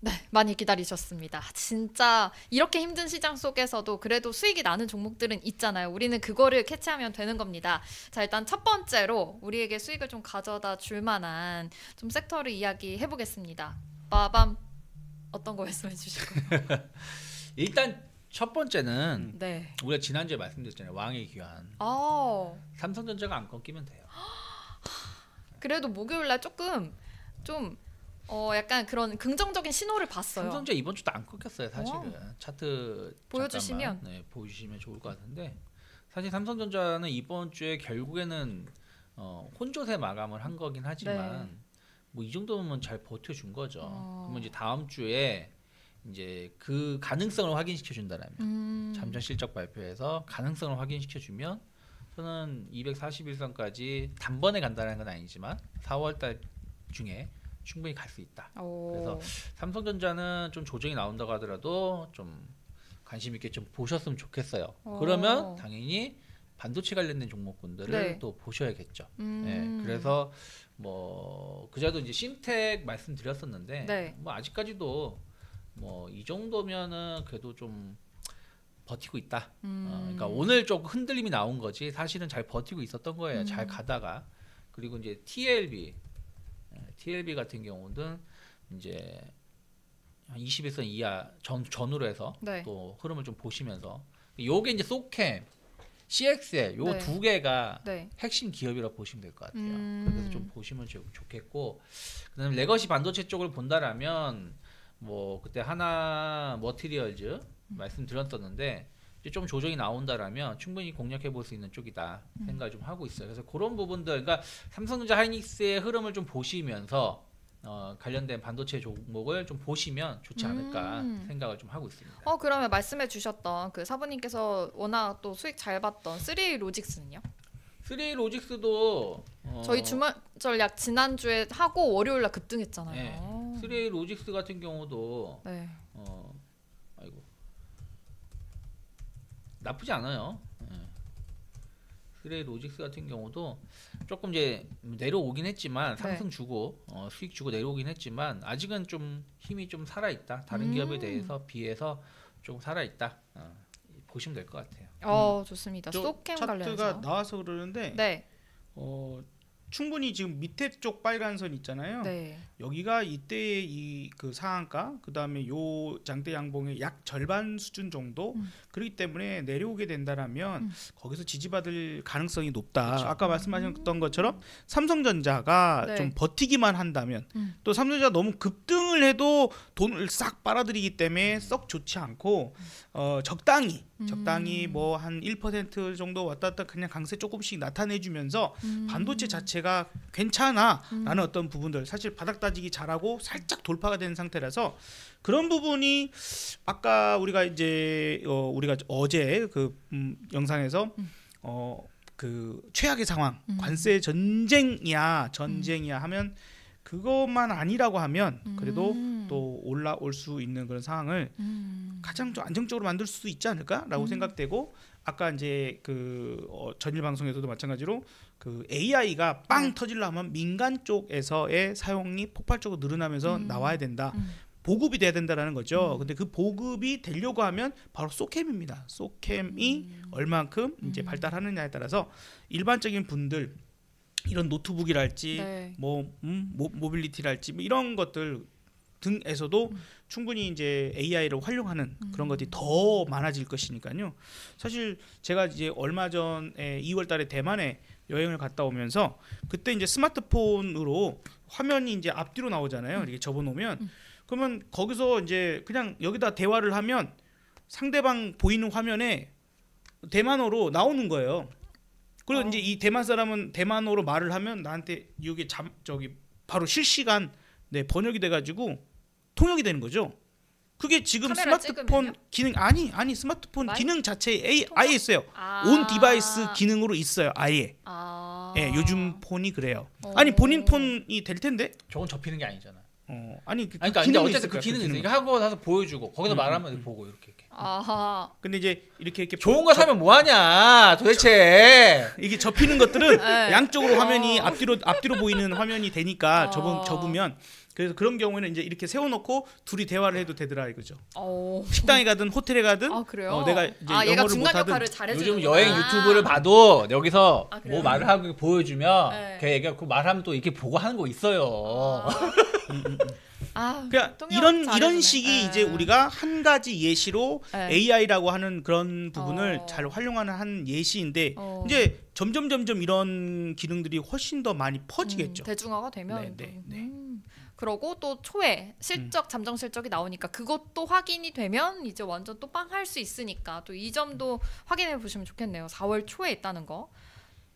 네, 많이 기다리셨습니다. 진짜 이렇게 힘든 시장 속에서도 그래도 수익이 나는 종목들은 있잖아요. 우리는 그거를 캐치하면 되는 겁니다. 자, 일단 첫 번째로 우리에게 수익을 좀 가져다 줄 만한 좀 섹터를 이야기해 보겠습니다. 빠밤. 어떤 거 말씀해 주실 거예요? 일단 첫 번째는 네. 우리가 지난주에 말씀드렸잖아요. 왕의 귀환. 삼성전자가 안 꺾이면 돼요. 그래도 목요일 날 조금 좀 약간 그런 긍정적인 신호를 봤어요. 삼성전자 이번 주도 안 꺾였어요, 사실은. 차트 보여주시면 네, 보여주시면 좋을 것 같은데 사실 삼성전자는 이번 주에 결국에는 혼조세 마감을 한 거긴 하지만 네. 뭐 이 정도면 잘 버텨준 거죠. 그러면 이제 다음 주에 이제 그 가능성을 확인시켜 준다라면 잠정 실적 발표에서 가능성을 확인시켜 주면 저는 241선까지 단번에 간다는 건 아니지만 4월달 중에 충분히 갈 수 있다. 그래서 삼성전자는 좀 조정이 나온다고 하더라도 좀 관심 있게 좀 보셨으면 좋겠어요. 그러면 당연히 반도체 관련된 종목군들을 네. 또 보셔야겠죠. 네, 그래서 뭐 그자도 이제 심텍 말씀드렸었는데 네. 뭐 아직까지도 뭐 이 정도면은 그래도 좀 버티고 있다. 그러니까 오늘 조금 흔들림이 나온 거지 사실은 잘 버티고 있었던 거예요. 잘 가다가 그리고 이제 TLB 같은 경우는 이제 한 21선 이하 전후로 해서 네. 또 흐름을 좀 보시면서 요게 이제 소캠, CXL 요 네. 두 개가 네. 핵심 기업이라고 보시면 될 것 같아요. 그래서 좀 보시면 좋겠고 그다음에 레거시 반도체 쪽을 본다라면 뭐 그때 하나 머티리얼즈 말씀드렸었는데 이제 좀 조정이 나온다라면 충분히 공략해 볼 수 있는 쪽이다 생각을 좀 하고 있어요. 그래서 그런 부분들, 그러니까 삼성전자 하이닉스의 흐름을 좀 보시면서 관련된 반도체 종목을 좀 보시면 좋지 않을까 생각을 좀 하고 있습니다. 그러면 말씀해 주셨던 그 사부님께서 워낙 또 수익 잘 봤던 3A 로직스는요? 3A 로직스도 저희 주말 전략 지난주에 하고 월요일 날 급등했잖아요. 네. 3A 로직스 같은 경우도 네. 아이고 나쁘지 않아요. 3A 로직스 같은 경우도 조금 이제 내려오긴 했지만 상승 주고 수익 주고 내려오긴 했지만 아직은 좀 힘이 좀 살아 있다. 다른 기업에 대해서 비해서 좀 살아 있다. 보시면 될 것 같아요. 좋습니다. 저 소캠 차트가 관련해서. 나와서 그러는데 네. 충분히 지금 밑에 쪽 빨간 선 있잖아요. 네. 여기가 이때의 이 그 상한가, 그 다음에 요 장대 양봉의 약 절반 수준 정도. 그렇기 때문에 내려오게 된다라면 거기서 지지받을 가능성이 높다. 그렇죠. 아까 말씀하셨던 것처럼 삼성전자가 네. 좀 버티기만 한다면 또 삼성전자 너무 급등을 해도 돈을 싹 빨아들이기 때문에 썩 좋지 않고 적당히 뭐 한 1% 정도 왔다 갔다 그냥 강세 조금씩 나타내주면서 반도체 자체가 괜찮아라는 어떤 부분들, 사실 바닥 다지기 잘하고 살짝 돌파가 된 상태라서 그런 부분이 아까 우리가 이제 우리가 어제 그 영상에서 그 최악의 상황 관세 전쟁이야 하면 그것만 아니라고 하면 그래도 또 올라올 수 있는 그런 상황을 가장 좀 안정적으로 만들 수 있지 않을까라고 생각되고, 아까 이제 그 전일 방송에서도 마찬가지로 그 AI가 빵 터지려면 민간 쪽에서의 사용이 폭발적으로 늘어나면서 나와야 된다. 보급이 돼야 된다라는 거죠. 근데 그 보급이 되려고 하면 바로 소캠입니다. 소캠이 얼만큼 이제 발달하느냐에 따라서 일반적인 분들 이런 노트북이랄지 네. 모빌리티랄지 뭐 이런 것들 등에서도 충분히 이제 AI를 활용하는 그런 것들이 더 많아질 것이니까요. 사실 제가 이제 얼마 전에 2월달에 대만에 여행을 갔다 오면서 그때 이제 스마트폰으로 화면이 이제 앞뒤로 나오잖아요. 이렇게 접어놓으면 그러면 거기서 이제 그냥 여기다 대화를 하면 상대방 보이는 화면에 대만어로 나오는 거예요. 그리고 이제 이 대만 사람은 대만어로 말을 하면 나한테 이게 저기 바로 실시간 번역이 돼가지고 통역이 되는 거죠. 그게 지금 스마트폰 기능 아니 스마트폰 기능 자체에 아예 있어요. 온 디바이스 기능으로 있어요. 아예. 예, 요즘 폰이 그래요. 아니 본인 폰이 될 텐데. 저건 접히는 게 아니잖아. 그러니까 근데 어쨌든 그 기능이 있으니까 하고 나서 보여주고 거기서 말하면 보고 이렇게. 아하. 근데 이제 이렇게 좋은 거 사면 뭐 하냐 도대체. 이게 접히는 것들은 양쪽으로 화면이 앞뒤로 보이는 화면이 되니까 접으면 그래서 그런 경우에는 이제 이렇게 세워놓고 둘이 대화를 해도 되더라 이거죠. 오. 식당에 가든 호텔에 가든 그래요? 내가 이제 얘가 영어를 중간 못하든 역할을 잘해주는 요즘 여행 유튜브를 봐도 여기서 그래요? 뭐 말을 하고 보여주면 네. 걔 얘가 그 말하면 또 이렇게 보고 하는 거 있어요. 그러니까 이런 식이 이제 우리가 한 가지 예시로 AI라고 하는 그런 부분을 잘 활용하는 한 예시인데 이제 점점 이런 기능들이 훨씬 더 많이 퍼지겠죠. 대중화가 되면. 네. 그러고 또 초에 실적 잠정 실적이 나오니까 그것도 확인이 되면 이제 완전 또 빵 할 수 있으니까 또 이 점도 확인해 보시면 좋겠네요. 4월 초에 있다는 거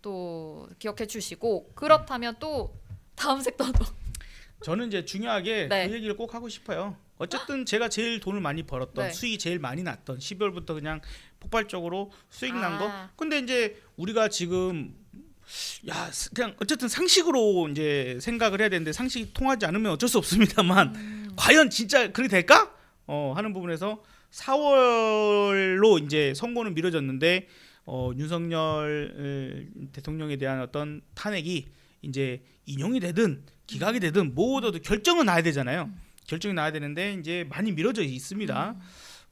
또 기억해 주시고 그렇다면 또 다음 섹터도 저는 이제 중요하게 네. 그 얘기를 꼭 하고 싶어요. 어쨌든 제가 제일 돈을 많이 벌었던 네. 수익이 제일 많이 났던 12월부터 그냥 폭발적으로 수익 난 거. 아. 근데 이제 우리가 지금 그냥 어쨌든 상식으로 이제 생각을 해야 되는데 상식이 통하지 않으면 어쩔 수 없습니다만 과연 진짜 그렇게 될까? 하는 부분에서 4월로 이제 선고는 미뤄졌는데 윤석열 대통령에 대한 어떤 탄핵이 이제 인용이 되든 기각이 되든 모두 결정은 나야 되잖아요. 결정이 나야 되는데 이제 많이 미뤄져 있습니다.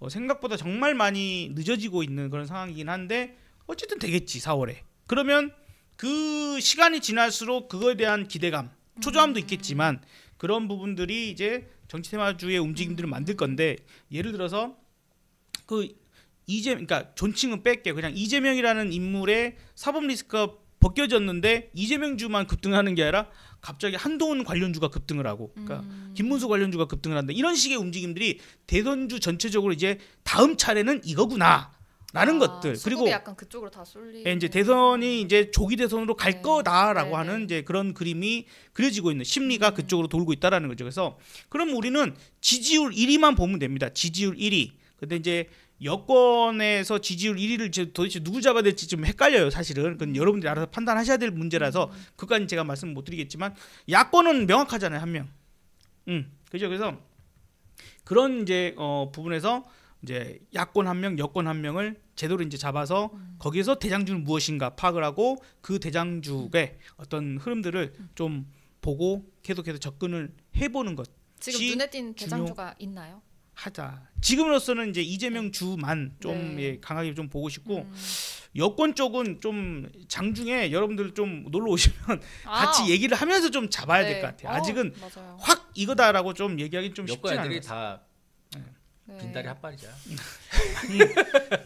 생각보다 정말 많이 늦어지고 있는 그런 상황이긴 한데 어쨌든 되겠지 4월에. 그러면 그 시간이 지날수록 그거에 대한 기대감, 초조함도 있겠지만 그런 부분들이 이제 정치 테마주의 움직임들을 만들 건데 예를 들어서 그러니까 존칭은 뺄게 그냥 이재명이라는 인물의 사법 리스크가 벗겨졌는데 이재명 주만 급등하는 게 아니라 갑자기 한동훈 관련주가 급등을 하고 그러니까 김문수 관련주가 급등을 한다. 이런 식의 움직임들이 대선주 전체적으로 이제 다음 차례는 이거구나. 라는 것들 그리고 약간 그쪽으로 다 쏠리. 이제 대선이 이제 조기 대선으로 갈 거다라고 네. 하는 이제 그런 그림이 그려지고 있는 심리가 그쪽으로 돌고 있다라는 거죠. 그래서 그럼 우리는 지지율 1위만 보면 됩니다. 지지율 1위. 근데 이제 여권에서 지지율 1위를 도대체 누구 잡아야 될지 좀 헷갈려요. 사실은 그건 여러분들이 알아서 판단하셔야 될 문제라서 그까지는 제가 말씀 못 드리겠지만 야권은 명확하잖아요. 한 명. 그죠? 그래서 그런 이제 부분에서 이제 야권 한 명, 여권 한 명을 제대로 이제 잡아서 거기에서 대장주는 무엇인가 파악을 하고 그 대장주의 어떤 흐름들을 좀 보고 계속해서 접근을 해보는 것. 지금 눈에 띈 대장주가 있나요? 하자. 지금으로서는 이제 이재명 주만 좀 강하게 좀 보고 싶고 여권 쪽은 좀 장중에 여러분들 좀 놀러 오시면 같이 얘기를 하면서 좀 잡아야 될 것 같아요. 아직은 맞아요. 확 이거다라고 좀 얘기하기 좀 쉽지 여권 않아요. 애들이 다 빈다리 핫발이죠.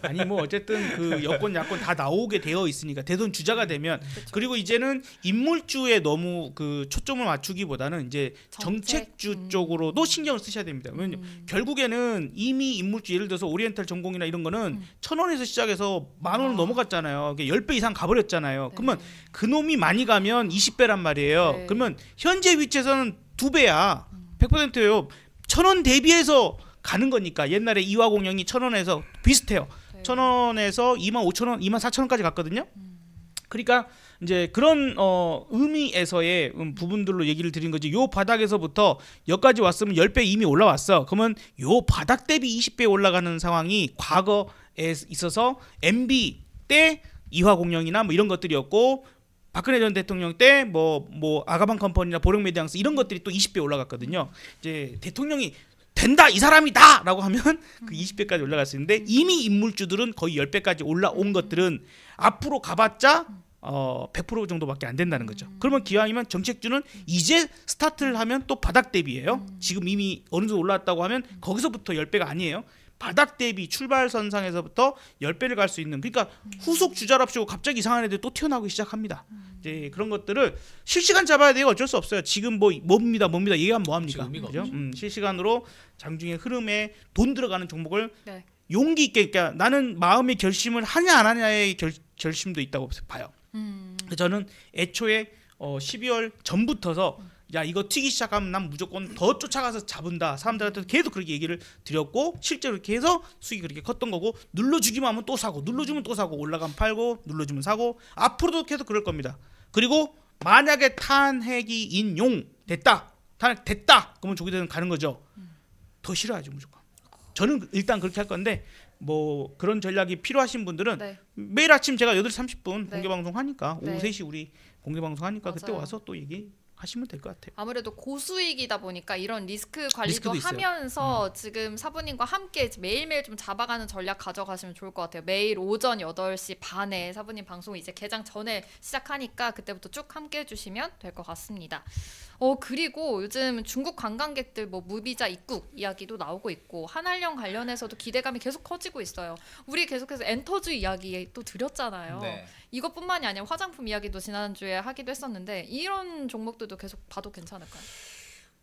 아니 뭐 어쨌든 그 여권 야권 다 나오게 되어 있으니까 대선 주자가 되면 그쵸. 그리고 이제는 인물주에 너무 그 초점을 맞추기보다는 이제 정책주 쪽으로도 신경을 쓰셔야 됩니다. 왜냐면 결국에는 이미 인물주 예를 들어서 오리엔탈 전공이나 이런 거는 1,000원에서 시작해서 10,000원을 넘어갔잖아요. 10배 이상 가버렸잖아요. 그러면 그 놈이 많이 가면 20배란 말이에요. 그러면 현재 위치에서는 2배야. 100%예요. 1,000원 대비해서 가는 거니까 옛날에 이화공영이 1,000원에서 비슷해요. 1,000원에서 25,000원, 24,000원까지 갔거든요. 그러니까 이제 그런 의미에서의 부분들로 얘기를 드린 거지. 요 바닥에서부터 여기까지 왔으면 10배 이미 올라왔어. 그러면 요 바닥 대비 20배 올라가는 상황이 과거에 있어서 MB 때 이화공영이나 뭐 이런 것들이었고 박근혜 전 대통령 때 뭐 아가방 컴퍼니나 보령메디앙스 이런 것들이 또 20배 올라갔거든요. 이제 대통령이 된다 이 사람이다라고 하면 그 20배까지 올라갈 수 있는데 이미 인물주들은 거의 10배까지 올라온 것들은 앞으로 가봤자 100% 정도밖에 안 된다는 거죠. 그러면 기왕이면 정책주는 이제 스타트를 하면 또 바닥 대비예요. 지금 이미 어느 정도 올라왔다고 하면 거기서부터 10배가 아니에요. 바닥 대비 출발선상에서부터 10배를 갈 수 있는 그러니까 후속 주자랍시고 갑자기 이상한 애들 또 튀어나오기 시작합니다. 이제 그런 것들을 실시간 잡아야 돼요. 어쩔 수 없어요. 지금 뭡니다 얘기하면 뭐합니까? 그죠? 실시간으로 장중의 흐름에 돈 들어가는 종목을 용기 있게 그러니까 나는 마음의 결심을 하냐 안 하냐의 결심도 있다고 봐요. 저는 애초에 12월 전부터서 야 이거 튀기 시작하면 난 무조건 더 쫓아가서 잡은다. 사람들한테 계속 그렇게 얘기를 드렸고 실제로 이렇게 해서 수익이 그렇게 컸던 거고 눌러주기만 하면 또 사고 눌러주면 또 사고 올라가면 팔고 눌러주면 사고 앞으로도 계속 그럴 겁니다. 그리고 만약에 탄핵이 인용됐다. 탄핵됐다. 그러면 조기대선 가는 거죠. 더 싫어하죠 무조건. 저는 일단 그렇게 할 건데 뭐 그런 전략이 필요하신 분들은 매일 아침 제가 8시 30분 공개방송 하니까 오후 3시 우리 공개방송 하니까 그때 와서 또 얘기 하시면 될 것 같아요. 아무래도 고수익이다 보니까 이런 리스크 관리도 리스크도 있어요. 하면서 지금 사부님과 함께 매일매일 좀 잡아가는 전략 가져가시면 좋을 것 같아요. 매일 오전 8시 반에 사부님 방송 이제 개장 전에 시작하니까 그때부터 쭉 함께 해주시면 될 것 같습니다. 그리고 요즘 중국 관광객들 뭐 무비자 입국 이야기도 나오고 있고 한한령 관련해서도 기대감이 계속 커지고 있어요. 우리 계속해서 엔터즈 이야기 또 드렸잖아요. 네. 이것뿐만이 아니라 화장품 이야기도 지난주에 하기도 했었는데 이런 종목들도 계속 봐도 괜찮을까요?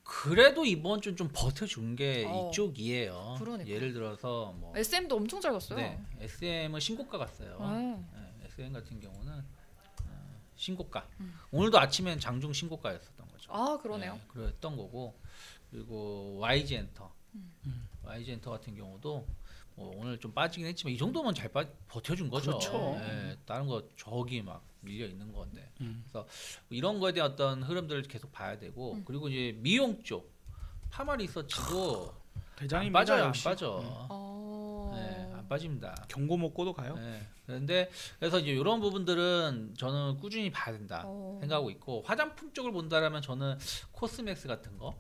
그래도 이번 주 좀 버텨준 게 이쪽이에요. 그러니까. 예를 들어서 뭐 SM도 엄청 잘 갔어요. 네, SM은 신고가 갔어요. 네. 네, SM 같은 경우는 신고가. 오늘도 아침엔 장중 신고가였었던 거죠. 아 그러네요. 네, 그랬던 거고 그리고 YG엔터, YG엔터 같은 경우도 뭐 오늘 좀 빠지긴 했지만 이 정도면 잘 버텨준 거죠. 그렇죠. 네, 다른 거 저기 막 밀려 있는 건데. 그래서 이런 거에 대한 어떤 흐름들을 계속 봐야 되고 그리고 이제 미용 쪽 파마 리서치도 안 대장입니다. 빠져요, 안 역시. 빠져. 네, 안 빠집니다. 경고 먹고도 가요. 네, 그런데 그래서 이제 이런 부분들은 저는 꾸준히 봐야 된다 생각하고 있고 화장품 쪽을 본다라면 저는 코스맥스 같은 거,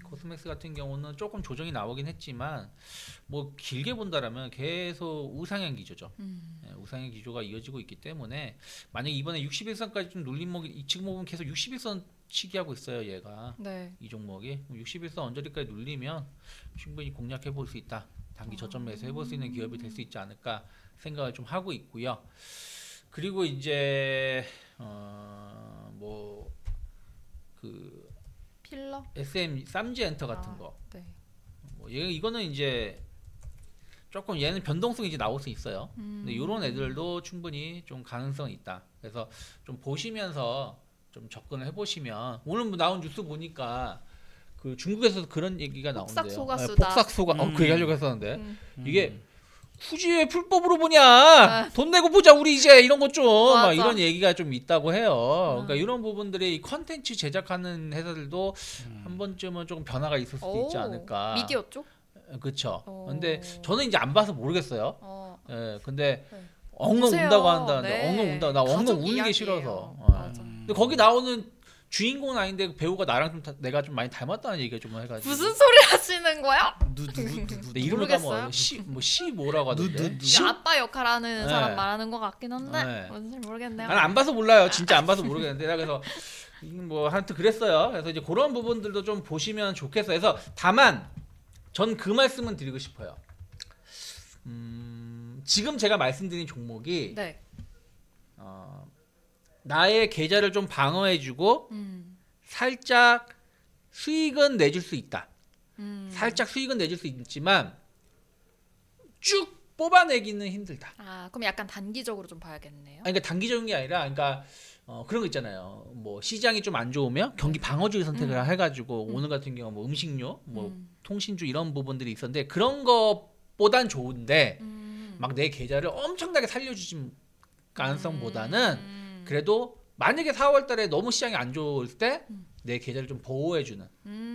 코스맥스 같은 경우는 조금 조정이 나오긴 했지만 뭐 길게 본다라면 계속 우상향 기조죠. 네, 우상향 기조가 이어지고 있기 때문에 만약 이번에 61선까지 좀 눌린 목이 지금 보면 계속 61선 치기 하고 있어요. 얘가 네. 이 종목이 61선 언저리까지 눌리면 충분히 공략해 볼 수 있다. 단기 저점 매수 해볼 수 있는 기업이 될 수 있지 않을까 생각을 좀 하고 있고요. 그리고 이제 뭐 그 필러? SM 쌈지엔터 같은 거. 네. 뭐 이거는 이제 조금 얘는 변동성이 이제 나올 수 있어요. 근데 이런 애들도 충분히 좀 가능성이 있다. 그래서 좀 보시면서 좀 접근을 해보시면 오늘 뭐 나온 뉴스 보니까 그 중국에서도 그런 얘기가 나오는데요. 폭삭소가수다. 폭삭소가 그 얘기하려고 했었는데 음. 이게 굳이 왜 불법으로 보냐? 돈 내고 보자 우리 이제 이런 것 좀 막 맞아. 이런 얘기가 좀 있다고 해요. 그러니까 이런 부분들이 컨텐츠 제작하는 회사들도 한 번쯤은 조금 변화가 있을 수도 있지 않을까. 미디어 쪽? 그렇죠. 근데 저는 이제 안 봐서 모르겠어요. 예, 근데 네. 엉엉 보세요. 운다고 한다는데 네. 엉엉 운다. 나 엉엉 가족 우는 게 이야기예요. 싫어서. 맞아. 근데 거기 나오는 주인공은 아닌데 그 배우가 나랑 좀 내가 좀 많이 닮았다는 얘기가 좀 해가지고. 무슨 소리 하시는 거야? 근데 이름을 모르겠어요. 까먹어요. 시 뭐라고 하던데. 아빠 역할하는 네. 사람 말하는 것 같긴 한데 네. 뭔지 모르겠네요. 난 안 봐서 몰라요. 진짜 안 봐서 모르겠는데 내가 그래서 뭐 하여튼 그랬어요. 그래서 이제 그런 부분들도 좀 보시면 좋겠어요. 그래서 다만 전 그 말씀은 드리고 싶어요. 지금 제가 말씀드린 종목이 네. 나의 계좌를 좀 방어해주고 살짝 수익은 내줄 수 있다. 살짝 수익은 내줄 수 있지만 쭉 뽑아내기는 힘들다. 아 그럼 약간 단기적으로 좀 봐야겠네요. 그러니까 단기적인 게 아니라, 그러니까 그런 거 있잖아요. 뭐 시장이 좀 안 좋으면 경기 방어주의 선택을 해가지고 오늘 같은 경우 뭐 음식료, 뭐 통신주 이런 부분들이 있었는데 그런 것보단 좋은데 막 내 계좌를 엄청나게 살려주진 가능성보다는 그래도 만약에 4월달에 너무 시장이 안 좋을 때 내 계좌를 좀 보호해주는.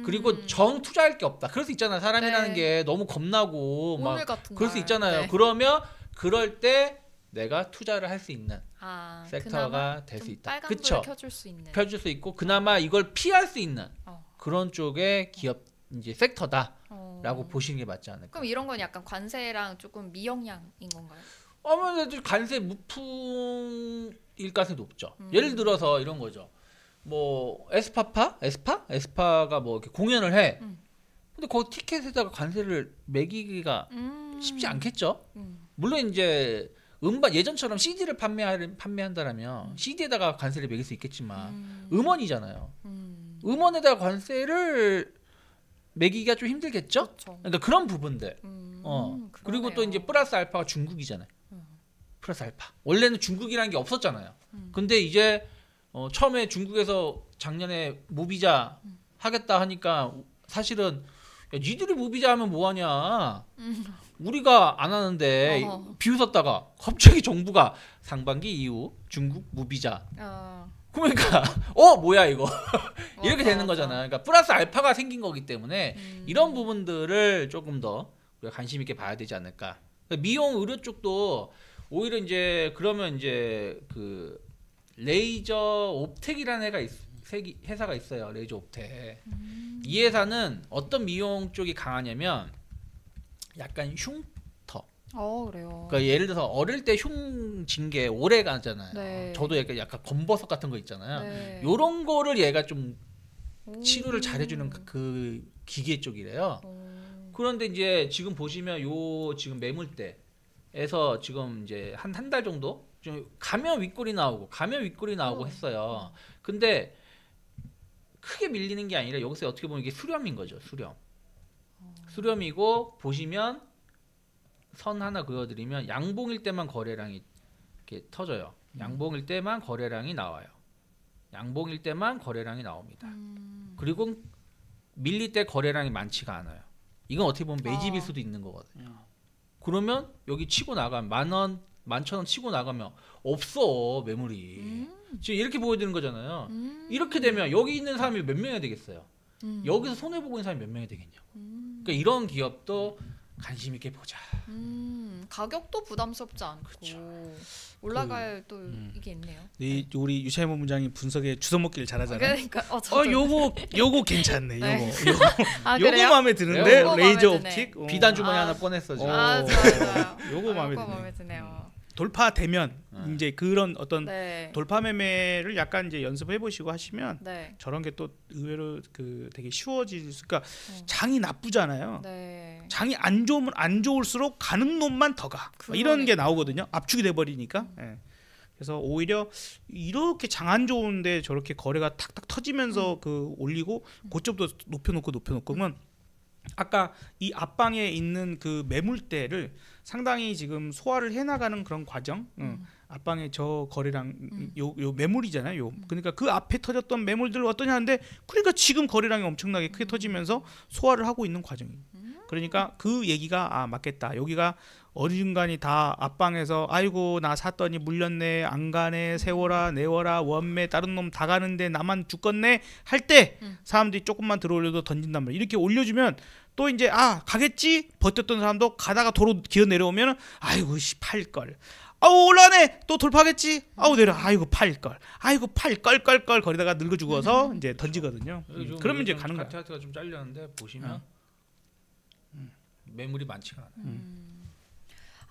그리고 정 투자할 게 없다. 그럴 수 있잖아요. 사람이라는 네. 게 너무 겁나고 막 오늘 같은 그럴 수 날. 있잖아요. 네. 그러면 그럴 때 내가 투자를 할 수 있는 아, 섹터가 될 수 있다. 빨간불을 그쵸? 켜줄 수 있는. 펴줄 수 있고 그나마 이걸 피할 수 있는 어. 그런 쪽의 기업 이제 섹터다라고 어. 보시는 게 맞지 않을까. 그럼 이런 건 약간 관세랑 조금 미영양인 건가요? 아무래도 관세 무풍일 가능성이 높죠. 예를 들어서 이런 거죠. 뭐 에스파가 뭐 이렇게 공연을 해. 근데 거기 티켓에다가 관세를 매기기가 쉽지 않겠죠. 물론 이제 음반 예전처럼 CD를 판매한다라면 CD에다가 관세를 매길 수 있겠지만 음원이잖아요. 음원에다가 관세를 매기기가 좀 힘들겠죠. 그렇죠. 그러니까 그런 부분들. 그리고 또 그러네요. 이제 플러스 알파가 중국이잖아요. 플러스 알파. 원래는 중국이라는 게 없었잖아요. 근데 이제 처음에 중국에서 작년에 무비자 하겠다 하니까 사실은 야, 니들이 무비자 하면 뭐하냐. 우리가 안 하는데 비웃었다가 갑자기 정부가 상반기 이후 중국 무비자. 그러니까 뭐야 이거. 이렇게 되는 거잖아. 그러니까 플러스 알파가 생긴 거기 때문에 이런 부분들을 조금 더 우리가 관심 있게 봐야 되지 않을까. 미용 의료 쪽도 오히려 이제 그러면 이제 그 레이저 옵텍이라는 애가 회사가 있어요. 레이저 옵텍. 이 회사는 어떤 미용 쪽이 강하냐면 약간 흉터. 그래요. 그러니까 예를 들어서 어릴 때 흉 진 게 오래 가잖아요. 네. 저도 약간 검버섯 같은 거 있잖아요. 네. 요런 거를 얘가 좀 오. 치료를 잘해주는 그 기계 쪽이래요. 그런데 이제 지금 보시면 요 지금 매물대에서 지금 이제 한 달 정도 좀 가면 윗골이 나오고 했어요. 근데 크게 밀리는 게 아니라 여기서 어떻게 보면 이게 수렴인 거죠. 수렴이고 보시면 선 하나 그어드리면 양봉일 때만 거래량이 이렇게 터져요. 양봉일 때만 거래량이 나와요. 양봉일 때만 거래량이 나옵니다. 그리고 밀릴 때 거래량이 많지가 않아요. 이건 어떻게 보면 매집일 수도 있는 거거든요. 그러면 여기 치고 나가면 10,000원, 11,000원 치고 나가면 없어 매물이. 지금 이렇게 보여드리는 거잖아요. 이렇게 되면 여기 있는 사람이 몇 명이 되겠어요. 여기서 손해보고 있는 사람이 몇 명이 되겠냐고. 그러니까 이런 기업도 관심 있게 보자. 가격도 부담스럽지 않고 그쵸. 올라갈 또 이게 있네요. 우리 유채모 문장이 분석에 주워 먹기를 잘하잖아요. 그러니까 저도. 요거 괜찮네. 네. 요거 그래요? 마음에 드는데 요거 레이저 마음에 옵틱. 비단 주머니 하나 꺼냈어 지금. 좋아요. 요거 마음에 요거 드네요. 마음에 드네요. 돌파되면 이제 그런 어떤 네. 돌파 매매를 약간 이제 연습해 보시고 하시면 네. 저런 게 또 의외로 그 되게 쉬워질 수. 그러니까 장이 나쁘잖아요. 네. 장이 안 좋으면 안 좋을수록 가는 놈만 더 가. 이런 게 나오거든요. 압축이 돼 버리니까. 예. 그래서 오히려 이렇게 장 안 좋은데 저렇게 거래가 탁탁 터지면서 그 올리고 고점도 높여놓고 그러면 아까 이 앞방에 있는 그 매물대를 상당히 지금 소화를 해나가는 그런 과정. 앞방에 저 거래량 요 매물이잖아요. 그러니까 그 앞에 터졌던 매물들 어떠냐는데 그러니까 지금 거래량이 엄청나게 크게 터지면서 소화를 하고 있는 과정이에요. 그러니까 그 얘기가 맞겠다. 여기가 어딘간이 다 앞방에서 아이고 나 샀더니 물렸네 안 가네 세워라 내워라 원매 다른 놈 다 가는데 나만 죽겠네 할 때 사람들이 조금만 들어올려도 던진단 말이야. 이렇게 올려주면 또 이제 가겠지 버텼던 사람도 가다가 도로 기어 내려오면 아이고 팔걸 아우 올라네 또 돌파하겠지 아우 내려 아이고 팔걸 아이고 팔걸 거리다가 늙어 죽어서 이제 던지거든요. 그러면 이제 가는 거야. 차트가 좀 잘렸는데 보시면 매물이 많지가 않아요.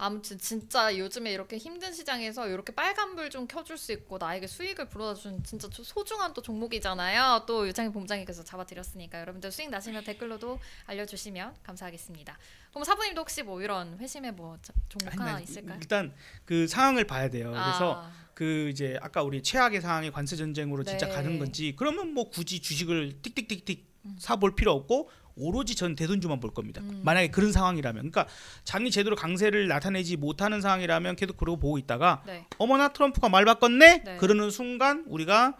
아무튼 진짜 요즘에 이렇게 힘든 시장에서 이렇게 빨간불 좀 켜줄 수 있고 나에게 수익을 불어다준 진짜 소중한 또 종목이잖아요. 또 유창희 본부장님께서 잡아드렸으니까 여러분들 수익 나시면 댓글로도 알려주시면 감사하겠습니다. 그럼 사부님도 혹시 뭐 이런 회심의 뭐 종목 하나 있을까요? 일단 그 상황을 봐야 돼요. 그래서 그 이제 아까 우리 최악의 상황이 관세 전쟁으로 진짜 가는 건지 그러면 뭐 굳이 주식을 띡띡띡띡 사볼 필요 없고 오로지 전 대손주만 볼 겁니다. 만약에 그런 상황이라면, 그러니까 장이 제대로 강세를 나타내지 못하는 상황이라면 계속 그러고 보고 있다가 어머나 트럼프가 말 바꿨네. 그러는 순간 우리가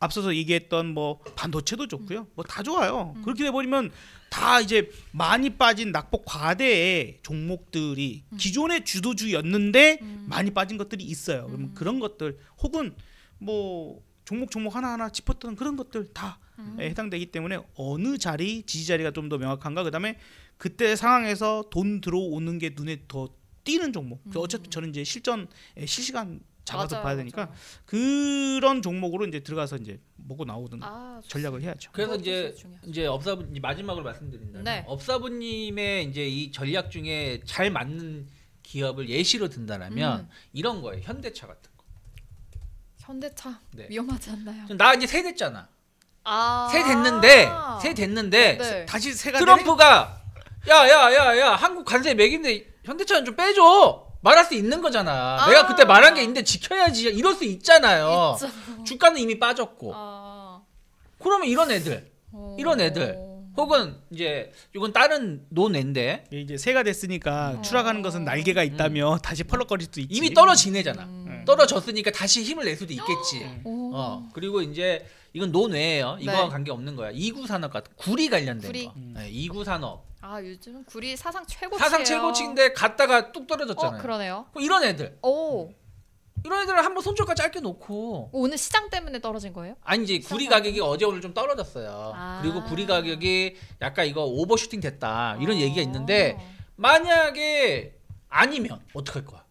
앞서서 얘기했던 뭐 반도체도 좋고요, 뭐 다 좋아요. 그렇게 돼버리면 다 이제 많이 빠진 낙폭 과대의 종목들이 기존의 주도주였는데 많이 빠진 것들이 있어요. 그러면 그런 것들 혹은 뭐 종목 하나하나 짚었던 그런 것들 다 해당되기 때문에 어느 자리 지지 자리가 좀 더 명확한가, 그다음에 그때 상황에서 돈 들어오는 게 눈에 더 띄는 종목. 어차피 저는 이제 실시간 잡아서 봐야 되니까 맞아. 그런 종목으로 이제 들어가서 이제 먹고 나오든 전략을 해야죠. 그래서 이제 업사분 마지막으로 말씀드린다면 업사부님의 이제 이 전략 중에 잘 맞는 기업을 예시로 든다라면 이런 거예요. 현대차 같은 거. 현대차 위험하지 않나요? 나 이제 새 됐잖아. 새 됐는데 다시 새가 트럼프가 야야야야 한국 관세 매긴데 현대차는 좀 빼줘 말할 수 있는 거잖아. 내가 그때 말한 게 있는데 지켜야지 이럴 수 있잖아요. 주가는 이미 빠졌고. 그러면 이런 애들 혹은 이제 이건 다른 논인데 이제 새가 됐으니까 추락하는 것은 날개가 있다며 다시 펄럭거릴 수도 있지. 이미 떨어지네잖아. 떨어졌으니까 다시 힘을 낼 수도 있겠지. 그리고 이제 이건 논외예요. 이거와 관계 없는 거야. 이구 산업 같은 구리 관련된 거. 이구 산업. 요즘 구리 사상 최고치예요. 사상 최고치인데 갔다가 뚝 떨어졌잖아요. 그러네요. 이런 애들. 이런 애들을 한번 손절가 짧게 놓고. 오늘 시장 때문에 떨어진 거예요? 아니 이제 구리 가격이 어제 오늘 좀 떨어졌어요. 그리고 구리 가격이 약간 이거 오버슈팅 됐다 이런 얘기가 있는데 만약에 아니면 어떡할 거야?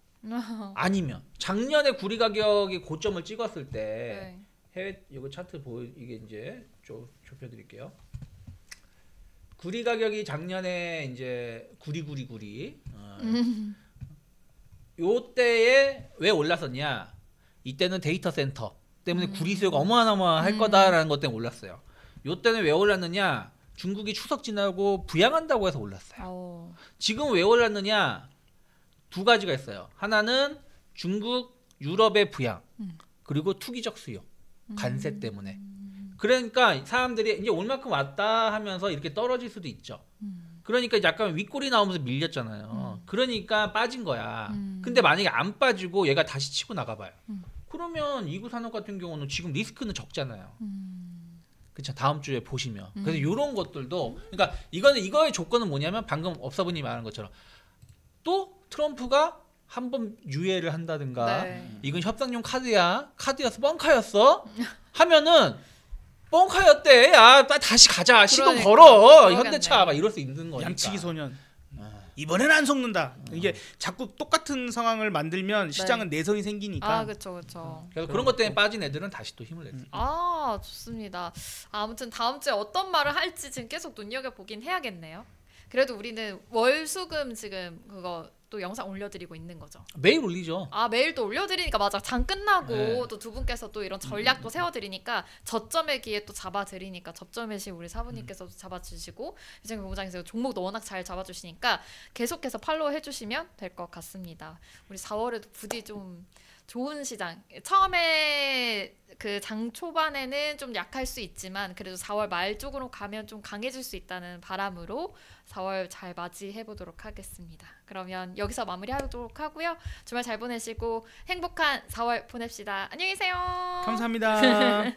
아니면 작년에 구리 가격이 고점을 찍었을 때 해외 이거 차트 이게 이제 좀 좁혀드릴게요. 구리 가격이 작년에 이제 구리 요때에 왜 올랐었냐? 이때는 데이터 센터 때문에 구리 수요가 어마어마할 거다라는 것 때문에 올랐어요. 요때는 왜 올랐느냐? 중국이 추석 지나고 부양한다고 해서 올랐어요. 지금 왜 올랐느냐? 두 가지가 있어요. 하나는 중국, 유럽의 부양, 그리고 투기적 수요, 관세 때문에. 그러니까 사람들이 이제 올 만큼 왔다 하면서 이렇게 떨어질 수도 있죠. 그러니까 약간 윗골이 나오면서 밀렸잖아요. 그러니까 빠진 거야. 근데 만약에 안 빠지고 얘가 다시 치고 나가봐요. 그러면 이구 산업 같은 경우는 지금 리스크는 적잖아요. 그렇죠. 다음 주에 보시면. 그래서 이런 것들도 그러니까 이거의 조건은 뭐냐면 방금 업사부님이 말한 것처럼 또 트럼프가 한번 유예를 한다든가 네. 이건 협상용 카드여서 뻥카였어 하면은 뻥카였대. 야, 다시 가자. 시동 그러니까, 걸어. 그러겠네. 현대차 막 이럴 수 있는 거니까. 양치기 소년. 이번에는 안 속는다. 이게 자꾸 똑같은 상황을 만들면 시장은 내성이 생기니까. 그렇죠. 그래서 그런 것 때문에 빠진 애들은 다시 또 힘을 냈어요. 좋습니다. 아무튼 다음 주에 어떤 말을 할지 지금 계속 눈여겨 보긴 해야겠네요. 그래도 우리는 월수금 지금 그거 또 영상 올려드리고 있는 거죠. 매일 올리죠. 매일 또 올려드리니까 맞아. 장 끝나고 네. 또 두 분께서 또 이런 전략도 세워드리니까 저점의 기회 또 잡아드리니까 접점의 시 우리 사부님께서도 잡아주시고 유정근 본부장님께서 종목도 워낙 잘 잡아주시니까 계속해서 팔로우 해주시면 될 것 같습니다. 우리 4월에도 부디 좀 좋은 시장. 처음에 그 장 초반에는 좀 약할 수 있지만 그래도 4월 말 쪽으로 가면 좀 강해질 수 있다는 바람으로 4월 잘 맞이해 보도록 하겠습니다. 그러면 여기서 마무리하도록 하고요. 주말 잘 보내시고 행복한 4월 보냅시다. 안녕히 계세요. 감사합니다.